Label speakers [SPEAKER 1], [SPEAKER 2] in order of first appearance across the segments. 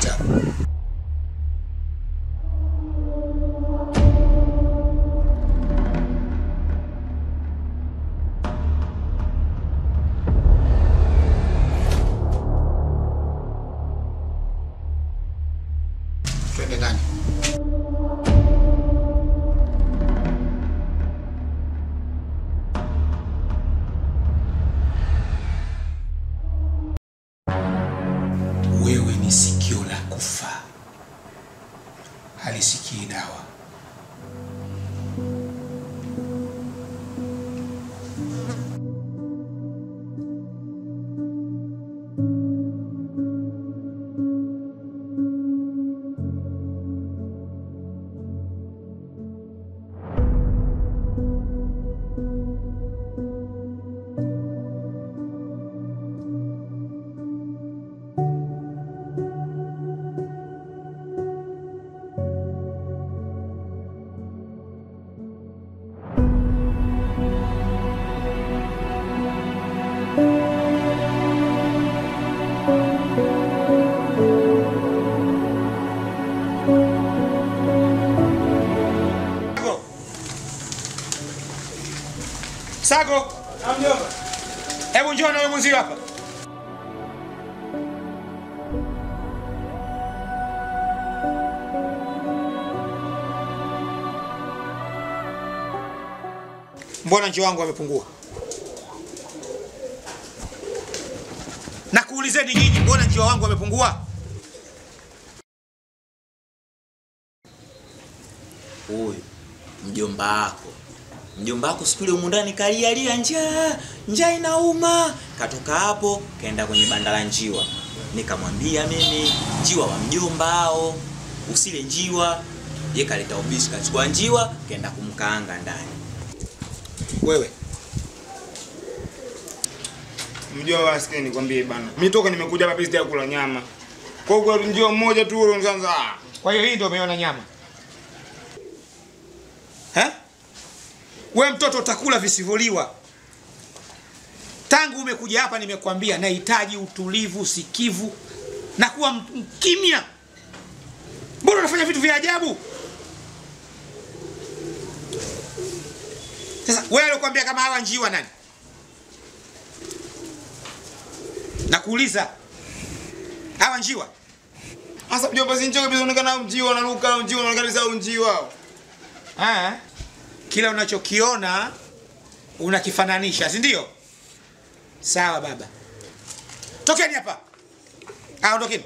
[SPEAKER 1] Pita. Twende ndani. Wewe ni sikio la kufa, halisikii dawa. Sago, amjomba. Hebu njoo na wewe mwenzio hapa. Mbona njoo wangu amepungua? Nakuulizeni nyinyi, mbona njoo wangu amepungua?
[SPEAKER 2] Huyu mjomba wako. Mjomba wako siku ile humu ndani kalia njaa inauma. Katoka hapo kaenda kwenye banda la njiwa. Nikamwambia mimi njiwa wa mjomba hao, usile njiwa. Yeye kaleta ubishi, kachukua njiwa kaenda kumkaanga ndani.
[SPEAKER 1] Wewe
[SPEAKER 3] mjomba wasikie nikwambie bana. Mimi toka nimekuja hapa pesa ya kula nyama. Kwa hiyo njiwa mmoja tu unaanza.
[SPEAKER 1] kwa hiyo hii ndio umeona nyama? Wewe mtoto utakula visivyoliwa. Tangu umekuja hapa nimekwambia nahitaji utulivu, sikivu na kuwa mkimya. Mbona unafanya vitu vya ajabu? Sasa wewe alikwambia kama hawa njiwa nani? Nakuuliza. Hawa njiwa?
[SPEAKER 3] Sasa mjomba si njoka bizonekana njiwa naruka njiwa naonekana njiwa.
[SPEAKER 1] Kila unachokiona unakifananisha, si ndio? Sawa baba. Tokeni hapa. Ondokeni.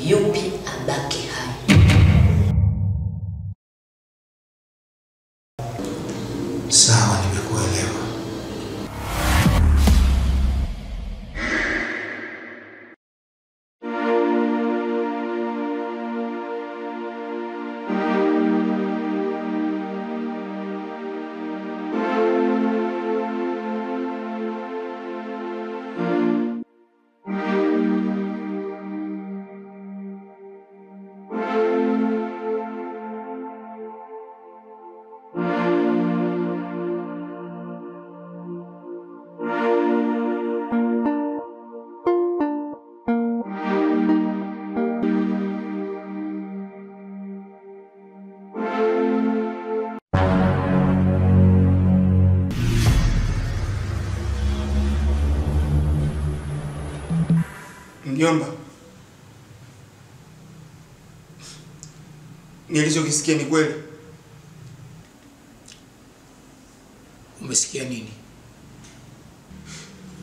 [SPEAKER 4] Yupi abaki hai?
[SPEAKER 1] Sawa, nimekuelewa.
[SPEAKER 3] Mjomba, nilichokisikia ni kweli?
[SPEAKER 1] Umesikia nini?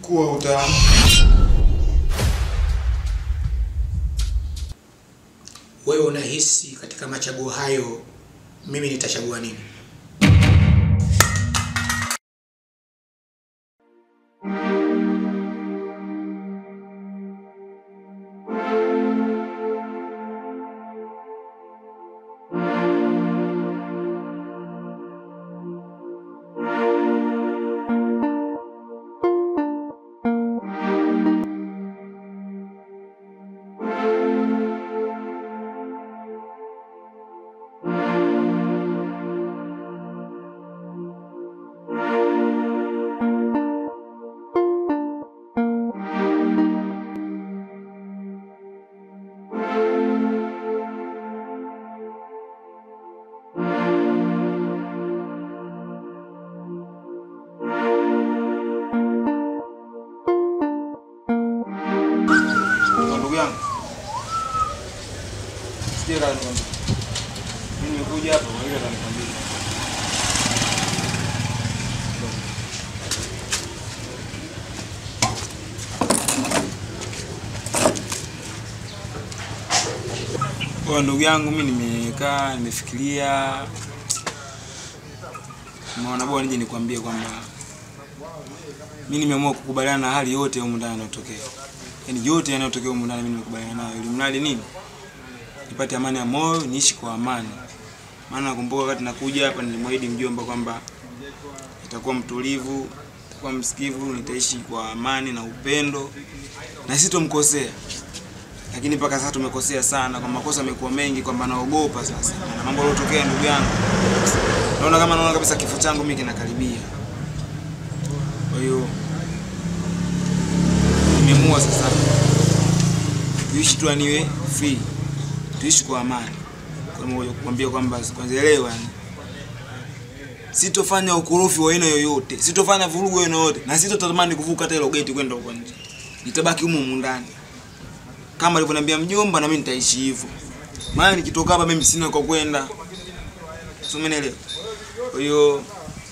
[SPEAKER 3] Kuwa
[SPEAKER 1] wewe unahisi katika machaguo hayo mimi nitachagua nini?
[SPEAKER 3] Mimi nimekuja hapa kwa hiyo atanikwambia. Kwa ndugu yangu mimi nimekaa nimefikiria, naona bwana nije nikwambie kwamba mimi nimeamua kukubaliana na hali yote huko ndani inayotokea. Yaani yote yanayotokea huko ndani mimi nimekubaliana nayo ili mradi nini? Nipate amani ya moyo, niishi kwa amani. Maana nakumbuka wakati nakuja hapa nilimwahidi mjomba kwamba nitakuwa mtulivu, nitakuwa msikivu, nitaishi kwa amani na upendo na sitomkosea. Lakini mpaka sasa tumekosea sana, kwa makosa yamekuwa mengi, kwamba naogopa sasa. Na mambo yalotokea ndugu yangu. Naona kabisa kifo changu mimi kinakaribia. Kwa hiyo nimeamua sasa tuishi tu aniwe free. Tuishi kwa amani. Kwa moyo kukwambia kwamba kwanza leo yani sitofanya ukorofi wa aina yoyote, sitofanya vurugu aina yoyote, na sitotamani kuvuka hata ile gate kwenda huko nje. Nitabaki humu ndani. Kama alivyoniambia mjomba na mimi nitaishi hivyo. Maana nikitoka hapa mimi sina kwa kwenda. Sio umeelewa? Kwa hiyo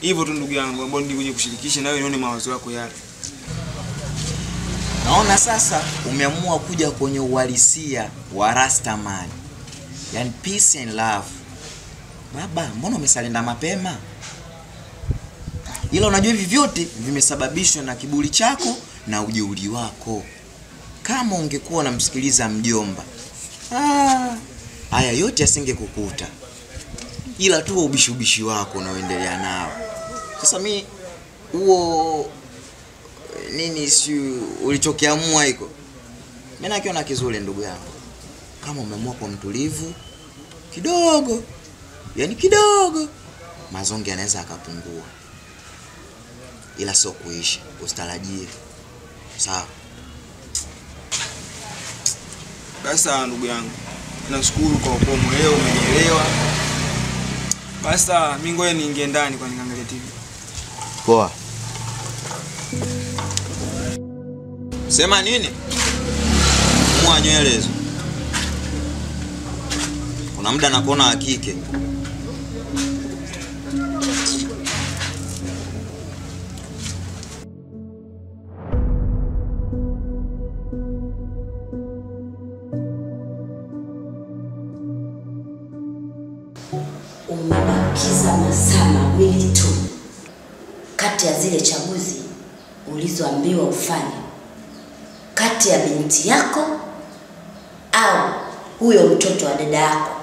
[SPEAKER 3] hivyo tu ndugu yangu, ambao ndio kushirikisha na wewe nione mawazo yako yale.
[SPEAKER 2] Naona sasa umeamua kuja kwenye uhalisia wa Rastaman. Yaani peace and love. Baba, mbona umesalenda mapema? Ila unajua hivi vyote vimesababishwa na kiburi chako na ujeuri wako. Kama ungekuwa unamsikiliza mjomba, haya yote yasingekukuta. Ila tu ubishi wako unaoendelea nao. Sasa mimi huo nini si ulichokiamua hiko? Mimi nakiona kizuri ndugu yangu. Kama umeamua kwa mtulivu kidogo, yani kidogo, mazonge yanaweza akapungua. Ila sio kuishi, usitarajie. Sawa?
[SPEAKER 3] Basi ndugu yangu, nashukuru kwa ukomo leo, umenielewa. Basi mimi ngoja niingie ndani kwa niangalie TV.
[SPEAKER 2] Poa. Sema nini? Mwa nywele hizo. Kuna muda nakuona wa kike.
[SPEAKER 4] Umebakiza masaa mawili tu kati ya zile chaguzi ulizoambiwa ufanye, kati ya binti yako au huyo mtoto wa dada yako.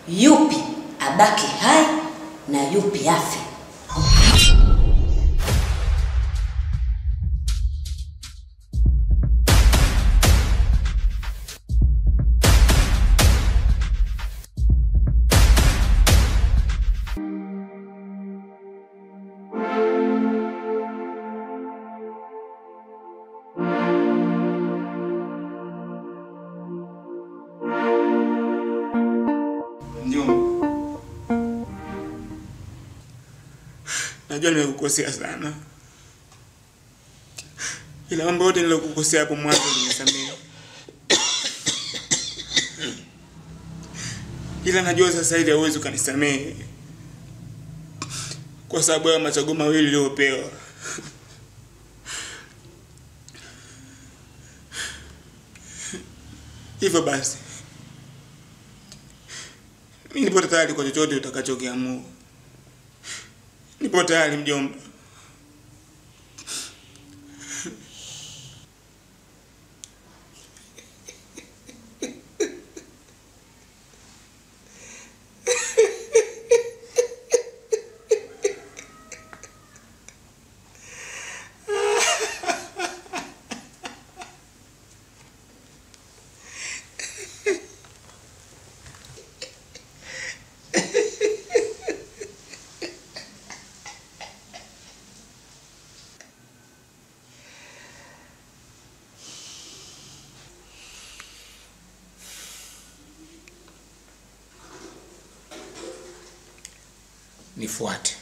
[SPEAKER 4] Yupi abaki hai na yupi afe?
[SPEAKER 3] Najua nimekukosea sana. Ila mambo yote nilokukosea hapo mwanzo nimesamehe. ila najua sasa hivi hauwezi ukanisamehe kwa sababu ya machaguo mawili niliyopewa. Hivyo basi mimi nipo tayari kwa chochote utakachokiamua. Nipo tayari mjomba.
[SPEAKER 1] Nifuate.